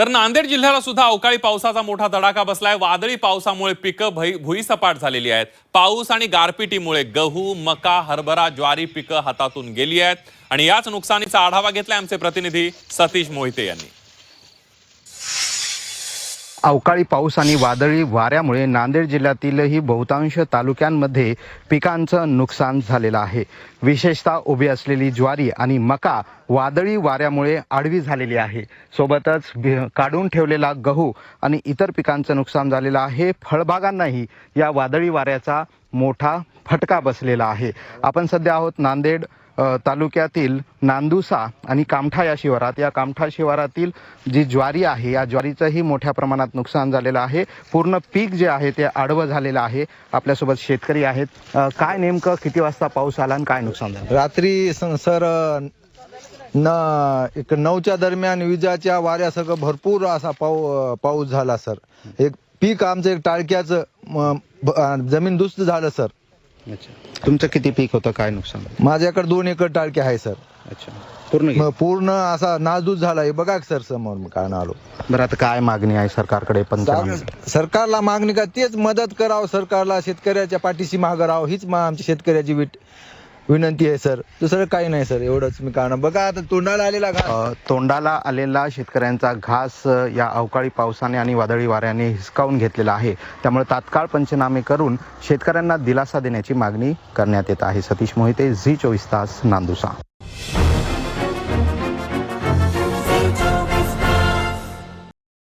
तर नांदेड जिल्ह्याला सुद्धा अवकाळी पावसाचा मोठा तडाखा बसलाय। वादळी पावसामुळे पिकं भुईसपाट झालेली आहेत। पाऊस आणि गारपिटीमुळे गहू, मका, हरभरा, ज्वारी पिकं हातातून गेली आहेत आणि याच नुकसानीचा आढावा घेतलाय आमचे प्रतिनिधी सतीश मोहिते यांनी। अवकाळी पाऊस आणि वादळी वाऱ्यामुळे नांदेड जिल्ह्यातीलही बहुतांश तालुक्यांमध्ये पिकांचं नुकसान झालेलं आहे। विशेषतः उभी असलेली ज्वारी आणि मका वादळी वाऱ्यामुळे आडवी झालेली आहे। सोबतच काढून ठेवलेला गहू आणि इतर पिकांचं नुकसान झालेलं आहे। फळबागांनाही या वादळी वाऱ्याचा मोठा फटका बसलेला आहे। आपण सध्या आहोत नांदेड तालुक्यातील नांदुसा आणि कामठा या शिवारात। या कामठा शिवारातील जी ज्वारी आहे या ज्वारीचंही मोठ्या प्रमाणात नुकसान झालेलं आहे। पूर्ण पीक जे आहे ते आडवं झालेलं आहे। आपल्यासोबत शेतकरी आहेत। काय नेमकं किती वाजता पाऊस आला आणि काय नुकसान झालं? रात्री सर 9च्या दरम्यान विजाच्या वाऱ्यासह भरपूर असा पाऊस झाला सर। एक पीक आमचं एक टाळक्याचं जमीन दुस्त झालं सर। अच्छा, तुमचं किती पीक होतं, काय नुकसान? माझ्याकडे 2 एकर टाळके आहे सर। अच्छा, पूर्ण असा नासधूस झाला हे बघा सर समोर मी काय आलो। बरं, आता काय मागणी आहे सरकारकडे? सरकारला मागणी का तेच मदत करावं सरकारला, शेतकऱ्याच्या पाठीशी मागं राहावं हीच आमची शेतकऱ्याची विनंती आहे सर। दुसरं काही नाही सर, एवढंच मी कारण बघा आता तोंडाला आलेला शेतकऱ्यांचा घास या अवकाळी पावसाने आणि वादळी वाऱ्याने हिसकावून घेतलेला आहे। त्यामुळे तात्काळ पंचनामे करून शेतकऱ्यांना दिलासा देण्याची मागणी करण्यात येत आहे। सतीश मोहिते, झी 24 तास, नांदुसा।